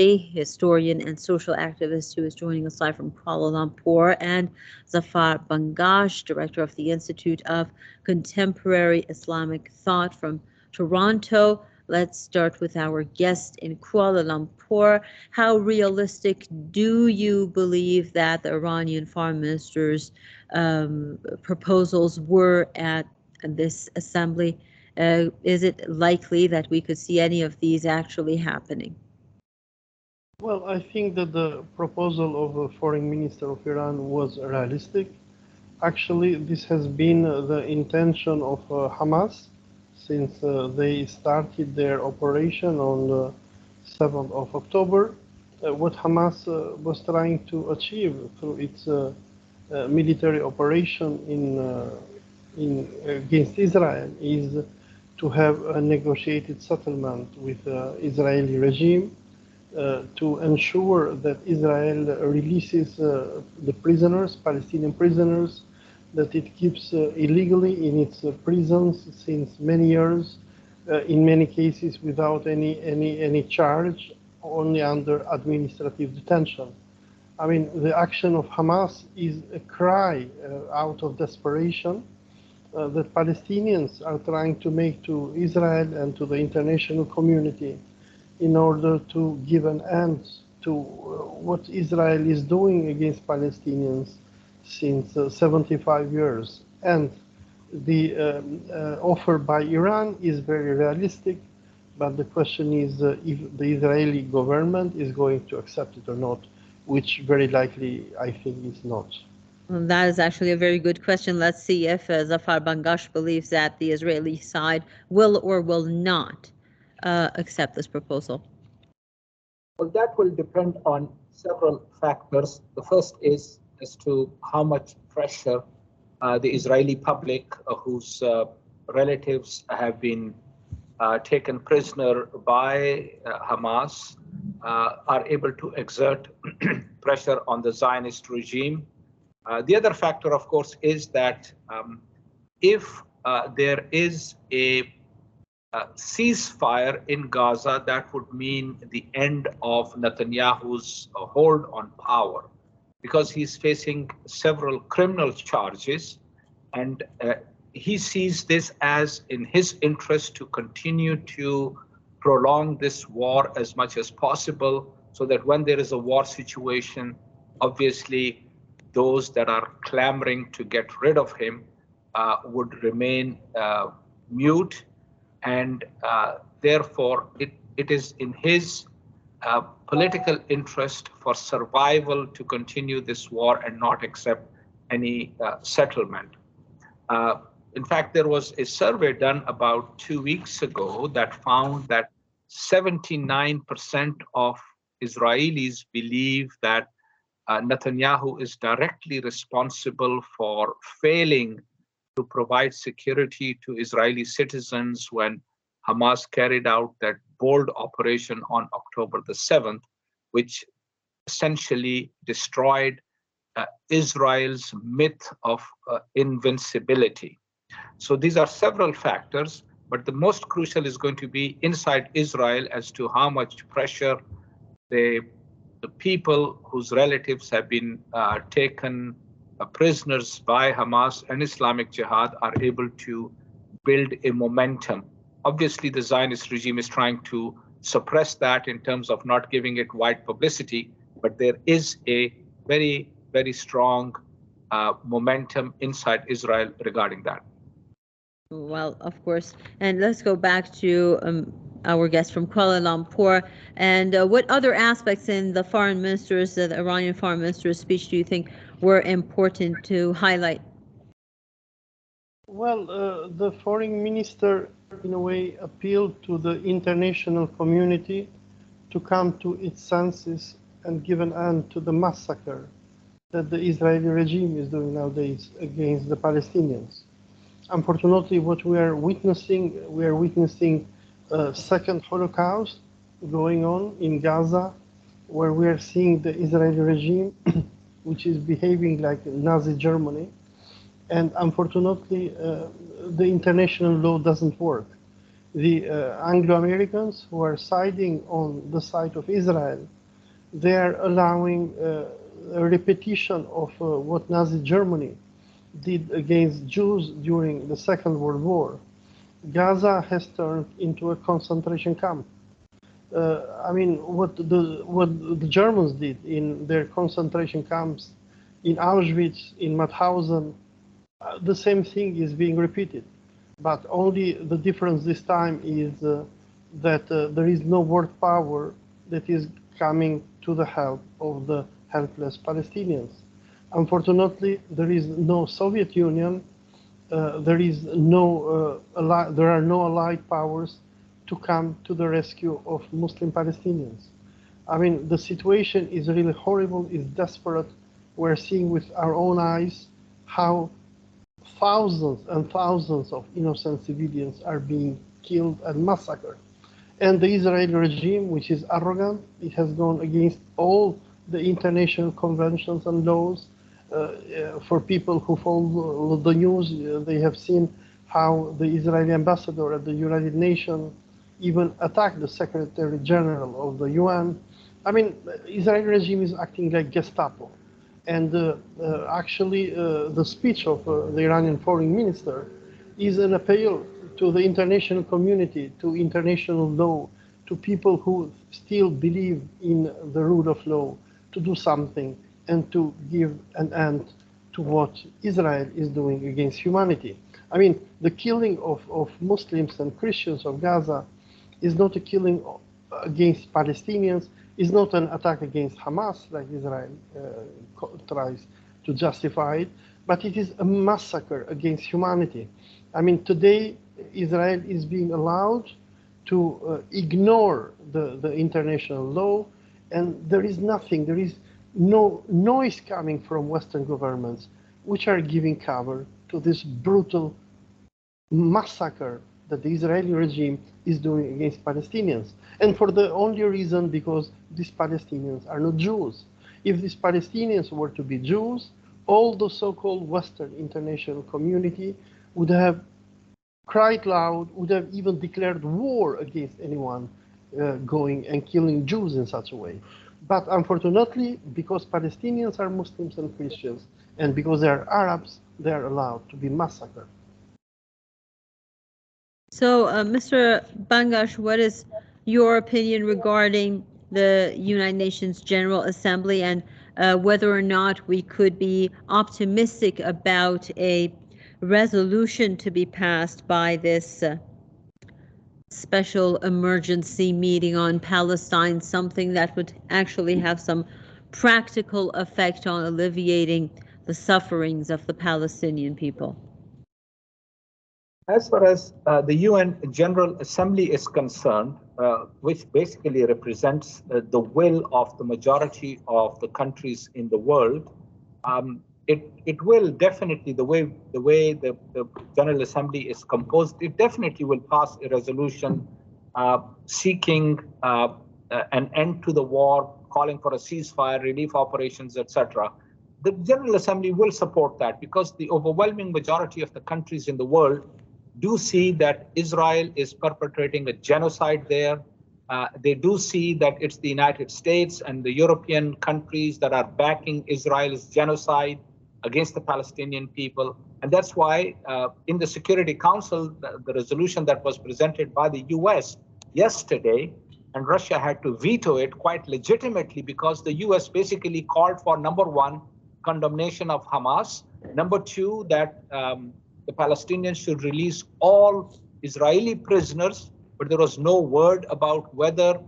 historian and social activist, who is joining us live from Kuala Lumpur, and Zafar Bangash, director of the Institute of Contemporary Islamic Thought from Toronto. Let's start with our guest in Kuala Lumpur. How realistic do you believe that the Iranian foreign minister's proposals were at this assembly? Is it likely that we could see any of these actually happening? Well, I think that the proposal of the foreign minister of Iran was realistic. Actually, this has been the intention of Hamas since they started their operation on the 7th of October. What Hamas was trying to achieve through its military operation against Israel is to have a negotiated settlement with the Israeli regime to ensure that Israel releases the prisoners, Palestinian prisoners, that it keeps illegally in its prisons since many years, in many cases without any charge, only under administrative detention. I mean, the action of Hamas is a cry out of desperation that Palestinians are trying to make to Israel and to the international community in order to give an end to what Israel is doing against Palestinians since 75 years. And the offer by Iran is very realistic, but the question is if the Israeli government is going to accept it or not, which very likely I think is not. Well, that is actually a very good question. Let's see if Zafar Bangash believes that the Israeli side will or will not accept this proposal. Well, that will depend on several factors. The first is as to how much pressure the Israeli public, whose relatives have been taken prisoner by Hamas, are able to exert pressure on the Zionist regime. The other factor, of course, is that if there is a ceasefire in Gaza, that would mean the end of Netanyahu's hold on power, because he's facing several criminal charges, and he sees this as in his interest to continue to prolong this war as much as possible, so that when there is a war situation, obviously those that are clamoring to get rid of him would remain mute. And therefore, it is in his political interest for survival to continue this war and not accept any settlement. In fact, there was a survey done about 2 weeks ago that found that 79% of Israelis believe that Netanyahu is directly responsible for failing to provide security to Israeli citizens when Hamas carried out that bold operation on October the 7th, which essentially destroyed Israel's myth of invincibility. So these are several factors, but the most crucial is going to be inside Israel as to how much pressure the people whose relatives have been taken prisoners by Hamas and Islamic Jihad are able to build a momentum. Obviously, the Zionist regime is trying to suppress that in terms of not giving it wide publicity, but there is a very, very strong momentum inside Israel regarding that. Well, of course. And let's go back to our guest from Kuala Lumpur. And what other aspects in the Iranian foreign minister's speech do you think were important to highlight? Well, the foreign minister, in a way, appealed to the international community to come to its senses and give an end to the massacre that the Israeli regime is doing nowadays against the Palestinians. Unfortunately, what we are witnessing a second Holocaust going on in Gaza, where we are seeing the Israeli regime, which is behaving like Nazi Germany. And unfortunately, the international law doesn't work. The Anglo-Americans who are siding on the side of Israel, they are allowing a repetition of what Nazi Germany did against Jews during the Second World War. Gaza has turned into a concentration camp. I mean, what the Germans did in their concentration camps in Auschwitz, in Mauthausen, the same thing is being repeated. But only the difference this time is that there is no world power that is coming to the help of the helpless Palestinians. Unfortunately, there is no Soviet Union. There are no allied powers to come to the rescue of Muslim Palestinians. I mean, the situation is really horrible, it's desperate. We're seeing with our own eyes how thousands and thousands of innocent civilians are being killed and massacred. And the Israeli regime, which is arrogant, it has gone against all the international conventions and laws. For people who follow the news, they have seen how the Israeli ambassador at the United Nations even attacked the Secretary General of the UN. I mean, Israeli regime is acting like Gestapo. And actually, the speech of the Iranian foreign minister is an appeal to the international community, to international law, to people who still believe in the rule of law, to do something and to give an end to what Israel is doing against humanity. I mean, the killing of Muslims and Christians of Gaza is not a killing against Palestinians, is not an attack against Hamas, like Israel tries to justify it, but it is a massacre against humanity. I mean, today, Israel is being allowed to ignore the international law, and there is nothing, there is no noise coming from Western governments which are giving cover to this brutal massacre that the Israeli regime is doing against Palestinians. And for the only reason because these Palestinians are not Jews. If these Palestinians were to be Jews, all the so-called Western international community would have cried loud, would have even declared war against anyone going and killing Jews in such a way. But unfortunately, because Palestinians are Muslims and Christians, and because they are Arabs, they are allowed to be massacred. So, Mr. Bangash, what is your opinion regarding the United Nations General Assembly and whether or not we could be optimistic about a resolution to be passed by this special emergency meeting on Palestine, something that would actually have some practical effect on alleviating the sufferings of the Palestinian people? As far as the UN General Assembly is concerned, which basically represents the will of the majority of the countries in the world, it will definitely, the way the General Assembly is composed, it definitely will pass a resolution seeking an end to the war, calling for a ceasefire, relief operations, etc. The General Assembly will support that because the overwhelming majority of the countries in the world do see that Israel is perpetrating a genocide there. They do see that it's the United States and the European countries that are backing Israel's genocide against the Palestinian people. And that's why in the Security Council, the resolution that was presented by the US yesterday, and Russia had to veto it quite legitimately because the US basically called for, number one, condemnation of Hamas, number two, that the Palestinians should release all Israeli prisoners, but there was no word about whether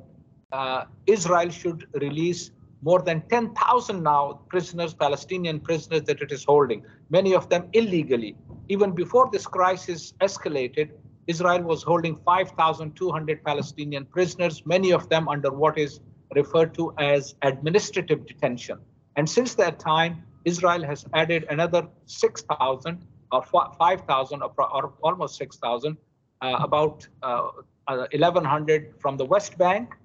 Israel should release more than 10,000 now prisoners, Palestinian prisoners that it is holding, many of them illegally. Even before this crisis escalated, Israel was holding 5,200 Palestinian prisoners, many of them under what is referred to as administrative detention. And since that time, Israel has added another 6,000 or 5,000 or almost 6,000, about 1,100 from the West Bank,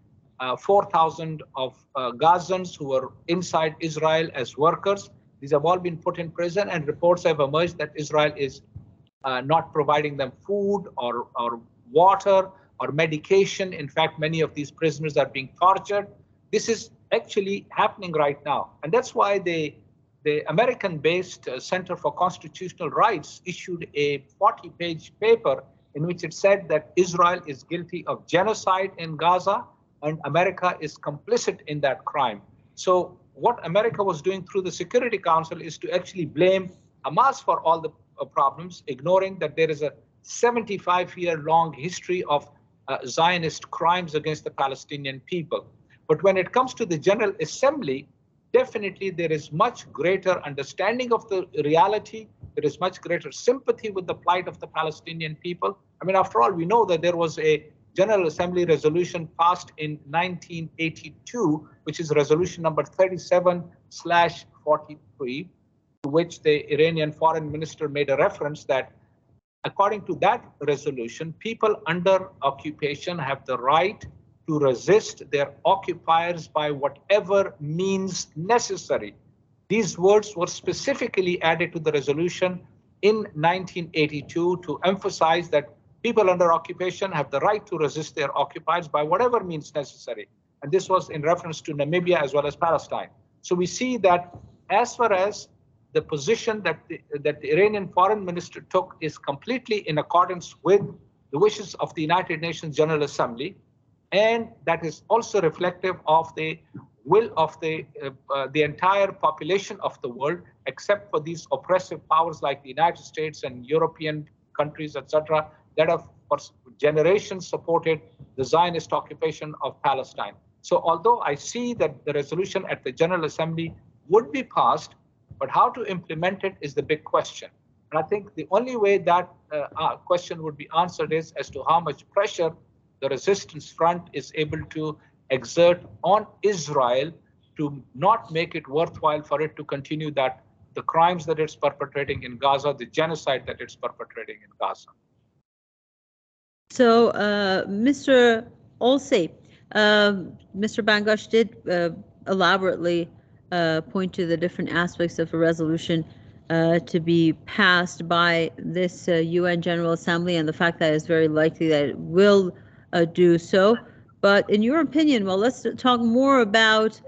4,000 of Gazans who were inside Israel as workers. These have all been put in prison, and reports have emerged that Israel is not providing them food or water or medication. In fact, many of these prisoners are being tortured. This is actually happening right now. And that's why the American-based Center for Constitutional Rights issued a 40-page paper in which it said that Israel is guilty of genocide in Gaza and America is complicit in that crime. So what America was doing through the Security Council is to actually blame Hamas for all the problems, ignoring that there is a 75-year-long history of Zionist crimes against the Palestinian people. But when it comes to the General Assembly, definitely there is much greater understanding of the reality. There is much greater sympathy with the plight of the Palestinian people. I mean, after all, we know that there was a General Assembly resolution passed in 1982, which is resolution number 37/43, to which the Iranian foreign minister made a reference that according to that resolution, people under occupation have the right to resist their occupiers by whatever means necessary. These words were specifically added to the resolution in 1982 to emphasize that people under occupation have the right to resist their occupiers by whatever means necessary. And this was in reference to Namibia as well as Palestine. So we see that as far as the position that the Iranian foreign minister took is completely in accordance with the wishes of the United Nations General Assembly, and that is also reflective of the will of the entire population of the world, except for these oppressive powers like the United States and European countries, etc., that have for generations supported the Zionist occupation of Palestine. So although I see that the resolution at the General Assembly would be passed, but how to implement it is the big question. And I think the only way that question would be answered is as to how much pressure the resistance front is able to exert on Israel to not make it worthwhile for it to continue that the crimes that it's perpetrating in Gaza, the genocide that it's perpetrating in Gaza. So, Mr. Olsey, Mr. Bangosh did elaborately point to the different aspects of a resolution to be passed by this UN General Assembly and the fact that it's very likely that it will do so. But in your opinion, well, let's talk more about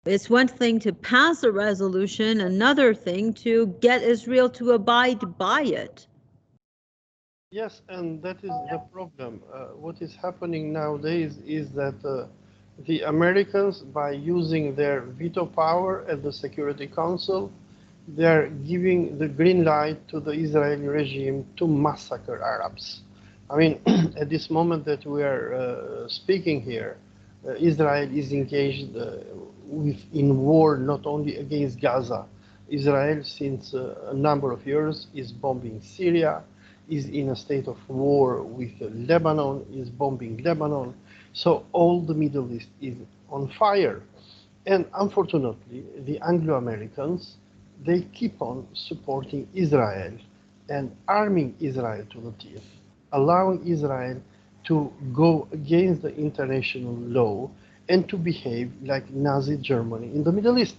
it's one thing to pass a resolution, another thing to get Israel to abide by it. Yes, and that is the problem. What is happening nowadays is that the Americans, by using their veto power at the Security Council, they are giving the green light to the Israeli regime to massacre Arabs. I mean, at this moment that we are speaking here, Israel is engaged in war not only against Gaza. Israel, since a number of years, is bombing Syria, is in a state of war with Lebanon, is bombing Lebanon. So all the Middle East is on fire. And unfortunately, the Anglo-Americans, they keep on supporting Israel and arming Israel to the teeth, allowing Israel to go against the international law and to behave like Nazi Germany in the Middle East.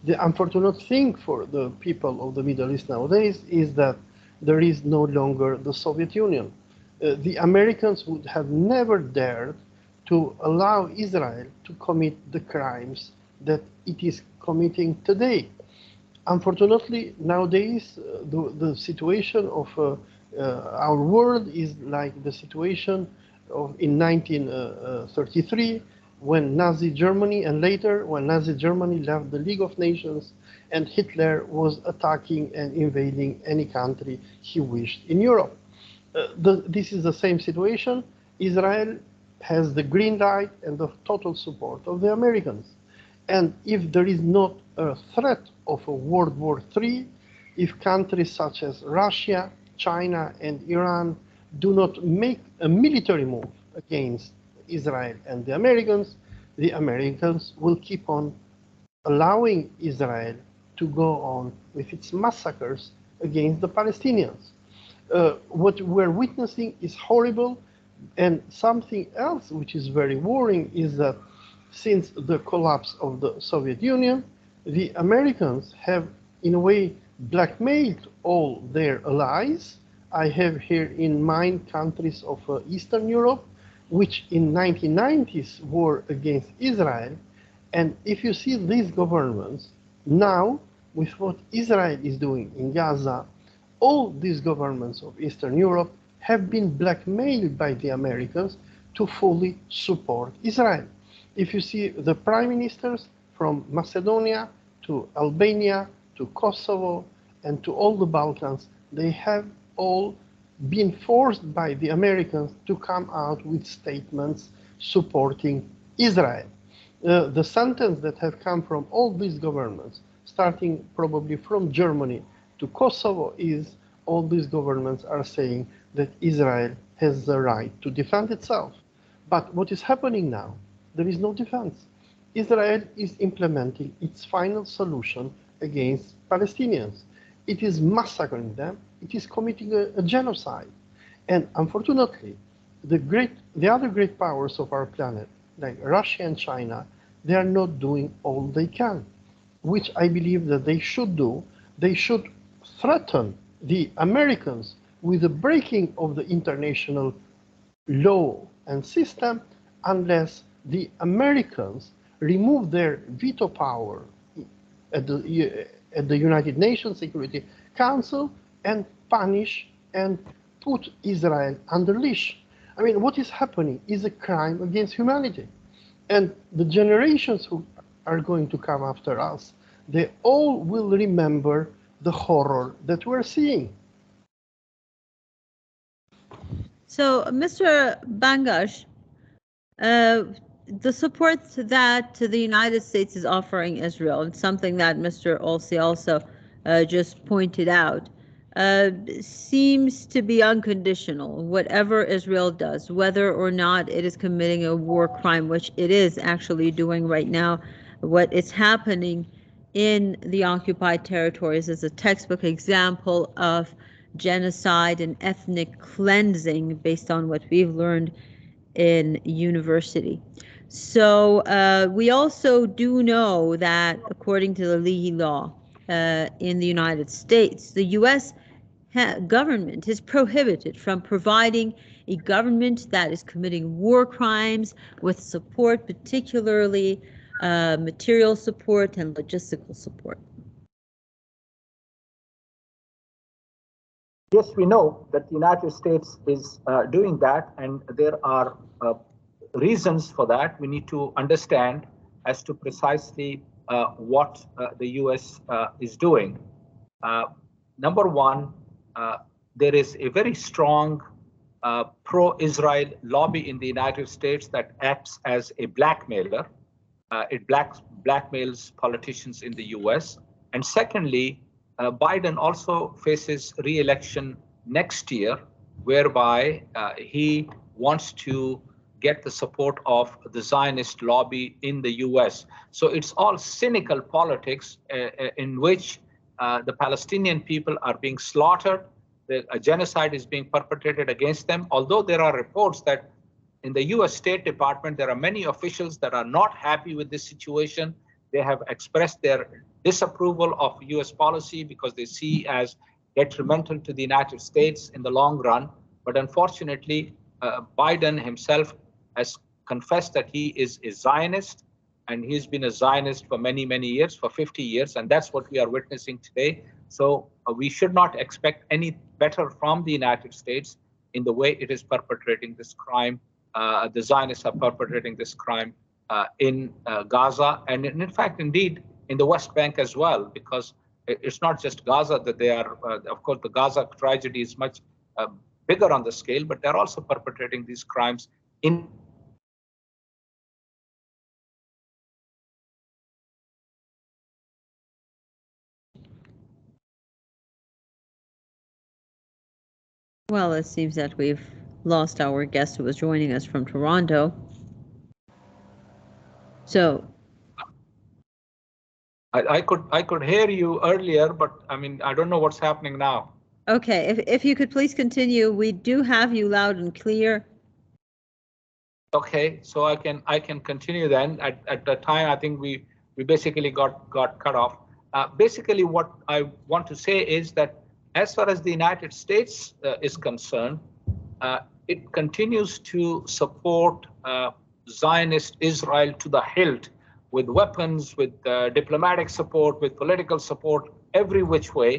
The unfortunate thing for the people of the Middle East nowadays is that there is no longer the Soviet Union. The Americans would have never dared to allow Israel to commit the crimes that it is committing today. Unfortunately, nowadays, the situation of our world is like the situation of in 1933, when Nazi Germany, and later when Nazi Germany left the League of Nations and Hitler was attacking and invading any country he wished in Europe. This is the same situation. Israel has the green light and the total support of the Americans. And if there is not a threat of a World War III, if countries such as Russia, China, and Iran do not make a military move against Israel and the Americans will keep on allowing Israel to go on with its massacres against the Palestinians. What we're witnessing is horrible, and something else which is very worrying is that since the collapse of the Soviet Union, the Americans have, in a way, blackmailed all their allies I have here in mind countries of Eastern Europe, which in 1990s were against Israel. And if you see these governments now, with what Israel is doing in Gaza, all these governments of Eastern Europe have been blackmailed by the Americans to fully support Israel. If you see the prime ministers from Macedonia to Albania to Kosovo and to all the Balkans, they have all been forced by the Americans to come out with statements supporting Israel. The sentence that have come from all these governments, starting probably from Germany to Kosovo, is all these governments are saying that Israel has the right to defend itself. But what is happening now? There is no defense. Israel is implementing its final solution against Palestinians. It is massacring them. It is committing a genocide. And unfortunately, the other great powers of our planet, like Russia and China, they are not doing all they can, which I believe that they should do. They should threaten the Americans with the breaking of the international law and system unless the Americans remove their veto power at the United Nations Security Council and punish and put Israel under leash. I mean, what is happening is a crime against humanity. And the generations who are going to come after us, they all will remember the horror that we're seeing. So, Mr. Bangash, the support that the United States is offering Israel, and something that Mr. Olsi also just pointed out, seems to be unconditional. Whatever Israel does, whether or not it is committing a war crime, which it is actually doing right now, what is happening in the occupied territories is a textbook example of genocide and ethnic cleansing based on what we've learned in university. So we also do know that according to the Leahy law in the United States, the U.S. government is prohibited from providing a government that is committing war crimes with support, particularly material support and logistical support. Yes, we know that the United States is doing that, and there are reasons for that. We need to understand as to precisely what the US is doing. Number one, there is a very strong pro-Israel lobby in the United States that acts as a blackmailer. It blackmails politicians in the US. And secondly, Biden also faces re-election next year, whereby he wants to get the support of the Zionist lobby in the US. So it's all cynical politics in which the Palestinian people are being slaughtered. A genocide is being perpetrated against them, although there are reports that in the US State Department, there are many officials that are not happy with this situation. They have expressed their disapproval of US policy because they see as detrimental to the United States in the long run. But unfortunately, Biden himself has confessed that he is a Zionist, and he's been a Zionist for many, many years, for 50 years, and that's what we are witnessing today. So we should not expect any better from the United States in the way it is perpetrating this crime. The Zionists are perpetrating this crime in Gaza, and in fact, indeed, in the West Bank as well, because it's not just Gaza that they are, of course, the Gaza tragedy is much bigger on the scale, but they're also perpetrating these crimes in. Well, it seems that we've lost our guest who was joining us from Toronto. So I could hear you earlier, but I mean, I don't know what's happening now. okay, if you could please continue, we do have you loud and clear. Okay, so I can continue then. At the time, I think we basically got cut off. Basically, what I want to say is that as far as the United States is concerned, it continues to support Zionist Israel to the hilt with weapons, with diplomatic support, with political support, every which way,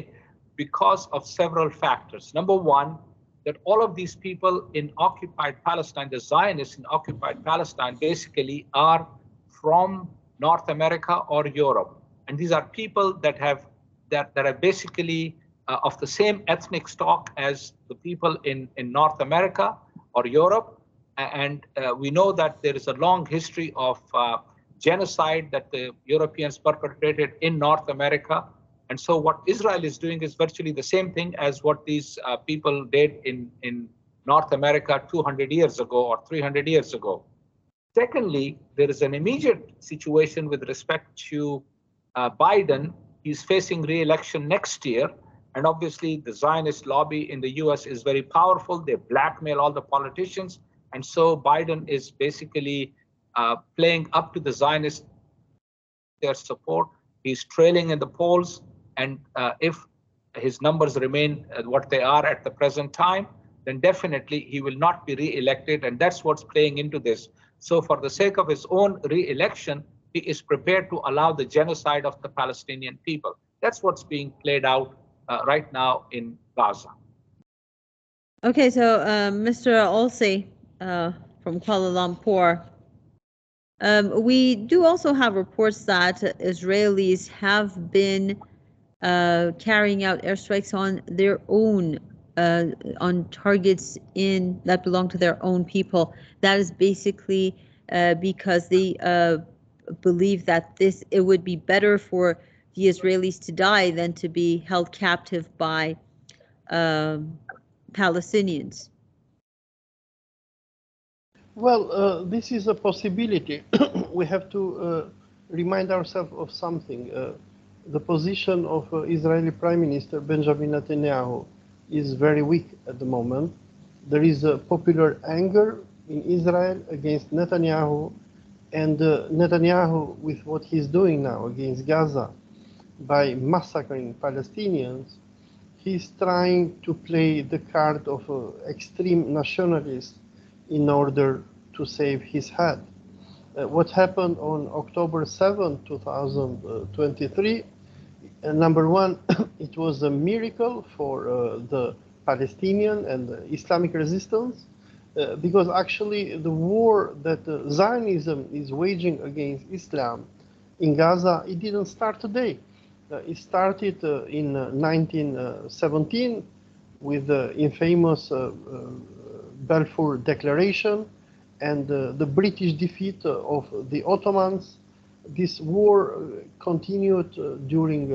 because of several factors. Number one, that all of these people in occupied Palestine, the Zionists in occupied Palestine, basically are from North America or Europe. And these are people that are basically of the same ethnic stock as the people in North America or Europe. And we know that there is a long history of genocide that the Europeans perpetrated in North America. And so what Israel is doing is virtually the same thing as what these people did in North America 200 years ago or 300 years ago. Secondly, there is an immediate situation with respect to Biden. He's facing re-election next year. And obviously, the Zionist lobby in the US is very powerful. They blackmail all the politicians. And so Biden is basically playing up to the Zionists, their support. He's trailing in the polls. And if his numbers remain what they are at the present time, then definitely he will not be re-elected. And that's what's playing into this. So for the sake of his own re-election, he is prepared to allow the genocide of the Palestinian people. That's what's being played out right now in Gaza. Okay, so Mr. Olsey from Kuala Lumpur, we do also have reports that Israelis have been carrying out airstrikes on their own, on targets that belong to their own people. That is basically because they believe that it would be better for the Israelis to die than to be held captive by Palestinians. Well, this is a possibility. We have to remind ourselves of something. The position of Israeli Prime Minister Benjamin Netanyahu is very weak at the moment. There is a popular anger in Israel against Netanyahu, and Netanyahu, with what he's doing now against Gaza by massacring Palestinians, he's trying to play the card of extreme nationalists in order to save his head. What happened on October 7, 2023, number one, it was a miracle for the Palestinian and the Islamic resistance, because actually the war that Zionism is waging against Islam in Gaza, it didn't start today. It started in 1917 with the infamous Balfour Declaration and the British defeat of the Ottomans. This war continued during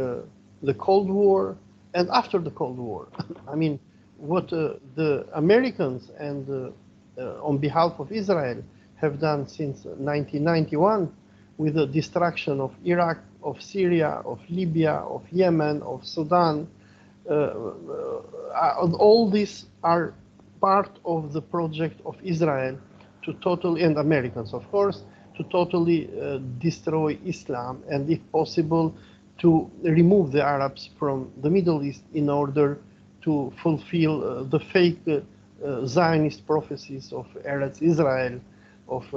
the Cold War and after the Cold War. I mean, what the Americans and on behalf of Israel have done since 1991 with the destruction of Iraq, of Syria, of Libya, of Yemen, of Sudan, all these are part of the project of Israel to totally, and Americans of course, to totally destroy Islam and if possible to remove the Arabs from the Middle East in order to fulfill the fake Zionist prophecies of Eretz Israel, of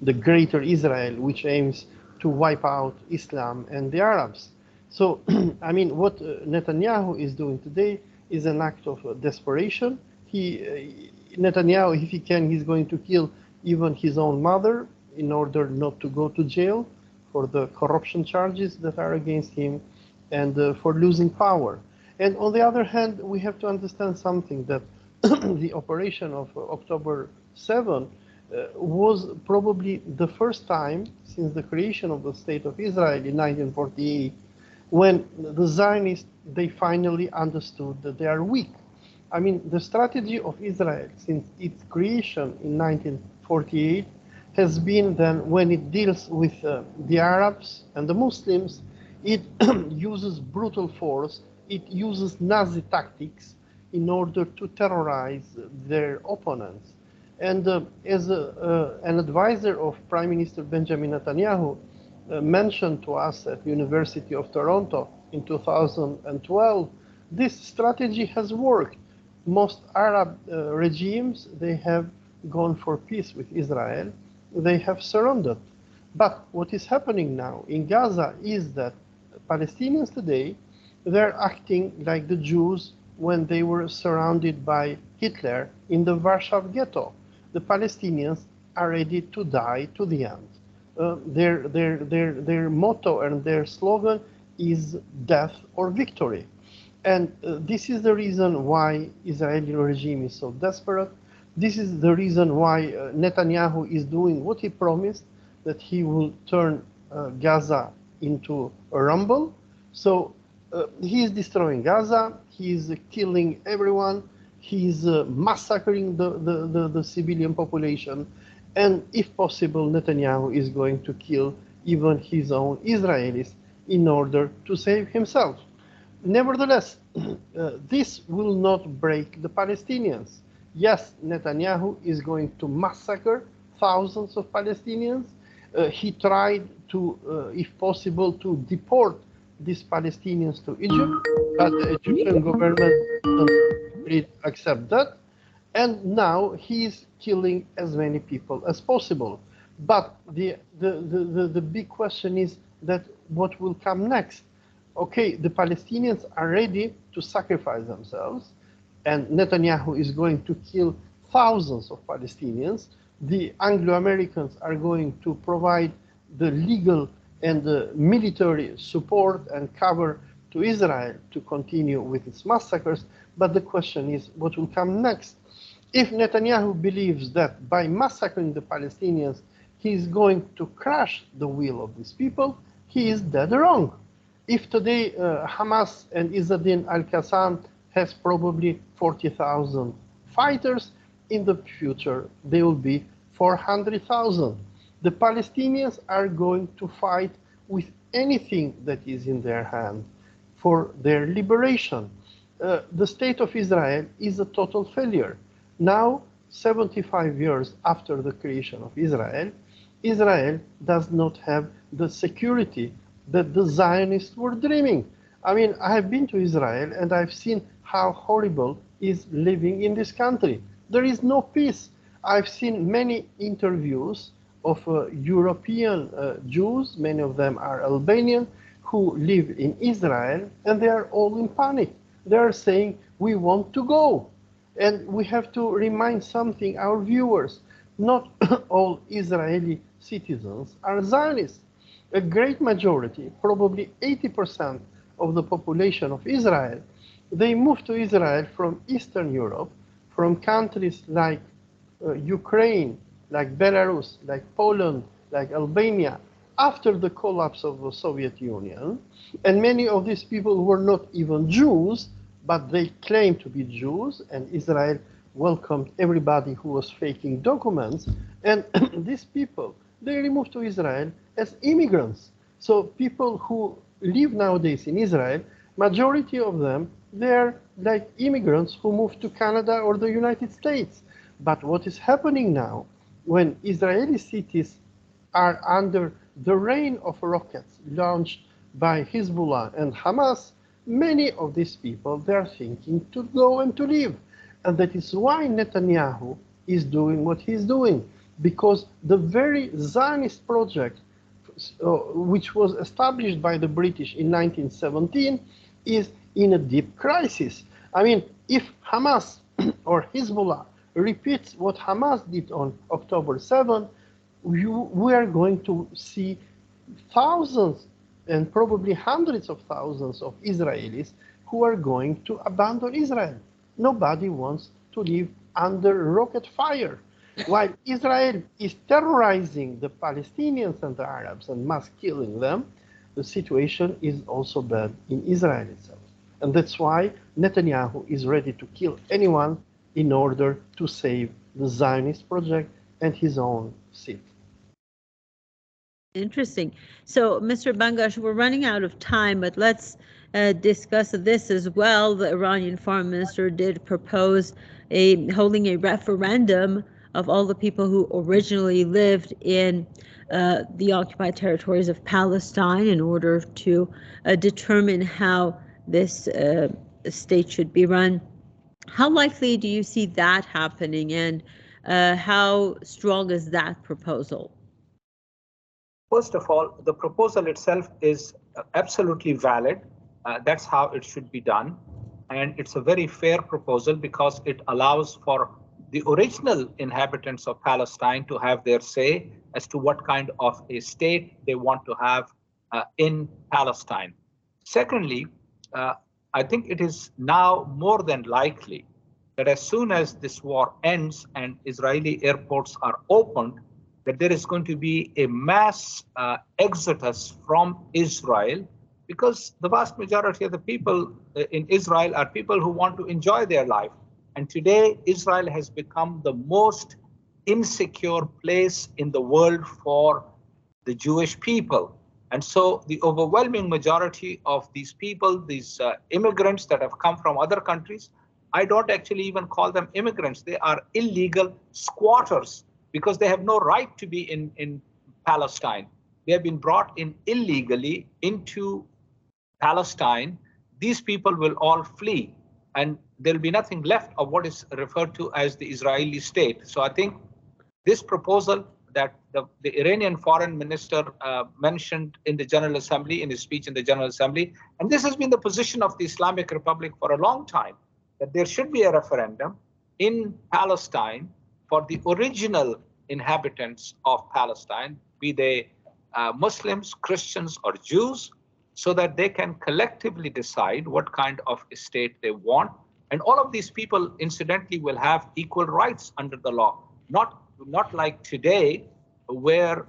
the greater Israel, which aims to wipe out Islam and the Arabs. So, I mean, what Netanyahu is doing today is an act of desperation. Netanyahu, if he can, he's going to kill even his own mother in order not to go to jail for the corruption charges that are against him and for losing power. And on the other hand, we have to understand something, that the operation of October 7 was probably the first time since the creation of the State of Israel in 1948 when the Zionists, they finally understood that they are weak. I mean, the strategy of Israel since its creation in 1948 has been then when it deals with the Arabs and the Muslims, it uses brutal force, it uses Nazi tactics in order to terrorize their opponents. And as an advisor of Prime Minister Benjamin Netanyahu mentioned to us at University of Toronto in 2012, this strategy has worked. Most Arab regimes, they have gone for peace with Israel. They have surrendered. But what is happening now in Gaza is that Palestinians today, they're acting like the Jews when they were surrounded by Hitler in the Warsaw Ghetto. The Palestinians are ready to die to the end. Their motto and their slogan is death or victory. And this is the reason why Israeli regime is so desperate. This is the reason why Netanyahu is doing what he promised, that he will turn Gaza into a rumble. So he is destroying Gaza, he is killing everyone, he is massacring the civilian population, and if possible, Netanyahu is going to kill even his own Israelis in order to save himself. Nevertheless, this will not break the Palestinians. Yes, Netanyahu is going to massacre thousands of Palestinians. He tried to, if possible, to deport these Palestinians to Egypt, but the Egyptian government doesn't accept that. And now he is killing as many people as possible. But the big question is that what will come next? Okay, the Palestinians are ready to sacrifice themselves, and Netanyahu is going to kill thousands of Palestinians. The Anglo-Americans are going to provide the legal and the military support and cover to Israel to continue with its massacres. But the question is, what will come next? If Netanyahu believes that by massacring the Palestinians, he is going to crush the will of these people, he is dead wrong. If today Hamas and Izzadin al-Qassam has probably 40,000 fighters, in the future there will be 400,000. The Palestinians are going to fight with anything that is in their hand for their liberation. The state of Israel is a total failure. Now, 75 years after the creation of Israel, Israel does not have the security that the Zionists were dreaming. I mean, I have been to Israel and I've seen how horrible is living in this country. There is no peace. I've seen many interviews of European Jews, many of them are Albanian, who live in Israel, and they are all in panic. They are saying, we want to go. And we have to remind something, our viewers, not all Israeli citizens are Zionists. A great majority, probably 80% of the population of Israel, they moved to Israel from Eastern Europe, from countries like Ukraine, like Belarus, like Poland, like Albania, after the collapse of the Soviet Union. And many of these people were not even Jews, but they claimed to be Jews, and Israel welcomed everybody who was faking documents. And these people, they moved to Israel as immigrants. So people who live nowadays in Israel, majority of them, they're like immigrants who moved to Canada or the United States. But what is happening now, when Israeli cities are under the rain of rockets launched by Hezbollah and Hamas, many of these people, they are thinking to go and to leave. And that is why Netanyahu is doing what he's doing, because the very Zionist project, which was established by the British in 1917, is in a deep crisis. I mean, if Hamas or Hezbollah repeats what Hamas did on October 7, we are going to see thousands and probably hundreds of thousands of Israelis who are going to abandon Israel. Nobody wants to live under rocket fire. While Israel is terrorizing the Palestinians and the Arabs and mass killing them, the situation is also bad in Israel itself. And that's why Netanyahu is ready to kill anyone in order to save the Zionist project and his own seat. Interesting. So, Mr. Bangash, we're running out of time, but let's discuss this as well. The Iranian foreign minister did propose holding a referendum of all the people who originally lived in the occupied territories of Palestine in order to determine how this state should be run. How likely do you see that happening, and how strong is that proposal? First of all, the proposal itself is absolutely valid. That's how it should be done. And it's a very fair proposal because it allows for the original inhabitants of Palestine to have their say as to what kind of a state they want to have in Palestine. Secondly, I think it is now more than likely that as soon as this war ends and Israeli airports are opened, that there is going to be a mass exodus from Israel, because the vast majority of the people in Israel are people who want to enjoy their life. And today, Israel has become the most insecure place in the world for the Jewish people. And so the overwhelming majority of these people, these immigrants that have come from other countries, I don't actually even call them immigrants. They are illegal squatters because they have no right to be in Palestine. They have been brought in illegally into Palestine. These people will all flee, and there'll be nothing left of what is referred to as the Israeli state. So I think this proposal that the Iranian foreign minister mentioned in the General Assembly, in his speech in the General Assembly, and this has been the position of the Islamic Republic for a long time, that there should be a referendum in Palestine for the original inhabitants of Palestine, be they Muslims, Christians, or Jews, so that they can collectively decide what kind of a state they want. And all of these people, incidentally, will have equal rights under the law, not like today, where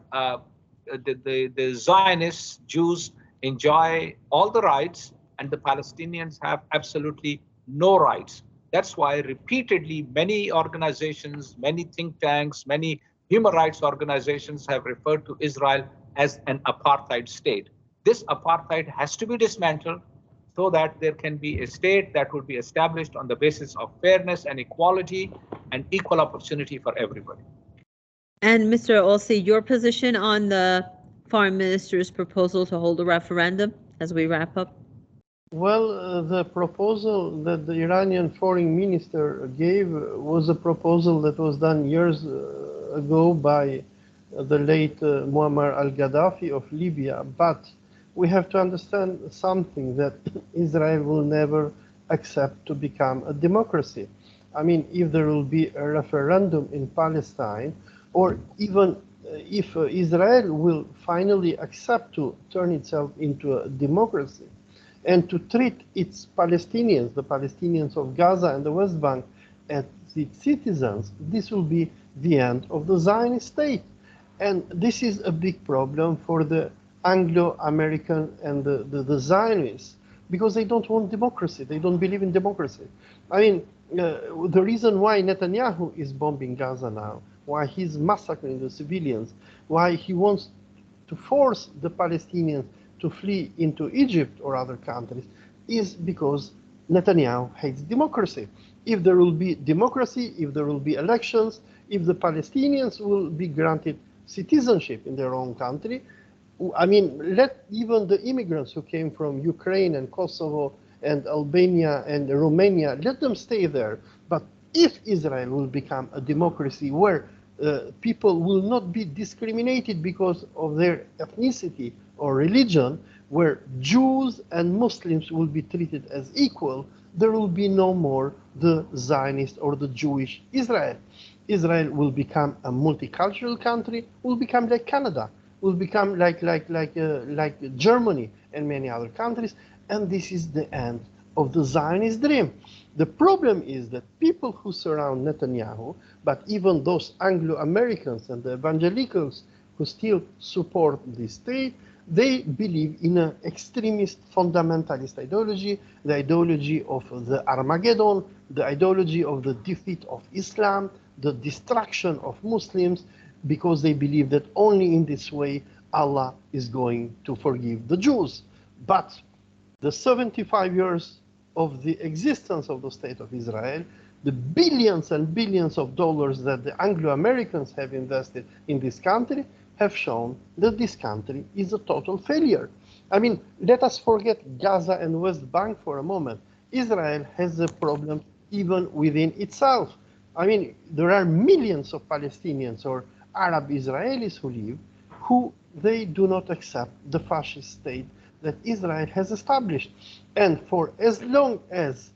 the Zionists, Jews, enjoy all the rights, and the Palestinians have absolutely no rights. That's why repeatedly many organizations, many think tanks, many human rights organizations have referred to Israel as an apartheid state. This apartheid has to be dismantled so that there can be a state that would be established on the basis of fairness and equality and equal opportunity for everybody. And Mr. Olsi, your position on the foreign minister's proposal to hold a referendum as we wrap up? Well, the proposal that the Iranian foreign minister gave was a proposal that was done years ago by the late Muammar al-Gaddafi of Libya. But we have to understand something, that Israel will never accept to become a democracy. I mean, if there will be a referendum in Palestine, or even if Israel will finally accept to turn itself into a democracy, and to treat its Palestinians, the Palestinians of Gaza and the West Bank, as its citizens, this will be the end of the Zionist state. And this is a big problem for the Anglo-American and the Zionists, because they don't want democracy. They don't believe in democracy. I mean, the reason why Netanyahu is bombing Gaza now, why he's massacring the civilians, why he wants to force the Palestinians to flee into Egypt or other countries, is because Netanyahu hates democracy. If there will be democracy, if there will be elections, if the Palestinians will be granted citizenship in their own country, I mean, let even the immigrants who came from Ukraine and Kosovo and Albania and Romania, let them stay there. But if Israel will become a democracy where people will not be discriminated because of their ethnicity or religion, where Jews and Muslims will be treated as equal, there will be no more the Zionist or the Jewish Israel. Israel will become a multicultural country, will become like Canada, will become like Germany and many other countries, and this is the end of the Zionist dream. The problem is that people who surround Netanyahu, but even those Anglo-Americans and the evangelicals who still support this state, they believe in an extremist fundamentalist ideology, the ideology of the Armageddon, the ideology of the defeat of Islam, the destruction of Muslims, because they believe that only in this way Allah is going to forgive the Jews. But the 75 years of the existence of the state of Israel The billions and billions of dollars that the Anglo-Americans have invested in this country have shown that this country is a total failure. I mean, let us forget Gaza and West Bank for a moment. Israel has a problem even within itself. I mean, there are millions of Palestinians or Arab Israelis who they do not accept the fascist state that Israel has established. And for as long as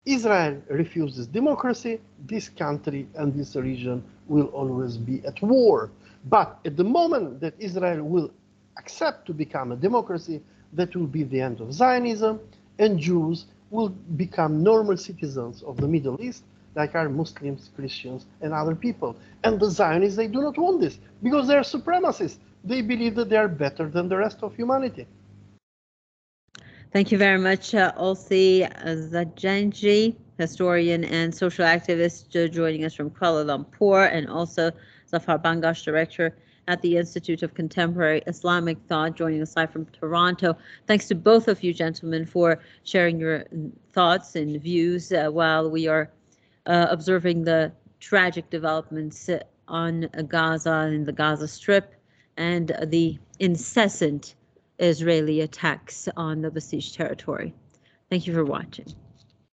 Israel refuses democracy, this country and this region will always be at war. But at the moment that Israel will accept to become a democracy, that will be the end of Zionism, and Jews will become normal citizens of the Middle East, like our Muslims, Christians, and other people. And the Zionists, they do not want this, because they are supremacists. They believe that they are better than the rest of humanity. Thank you very much, Olsi Zajanji, historian and social activist, joining us from Kuala Lumpur, and also Zafar Bangash, director at the Institute of Contemporary Islamic Thought, joining us live from Toronto. Thanks to both of you gentlemen for sharing your thoughts and views while we are observing the tragic developments on Gaza and the Gaza Strip and the incessant Israeli attacks on the besieged territory. Thank you for watching.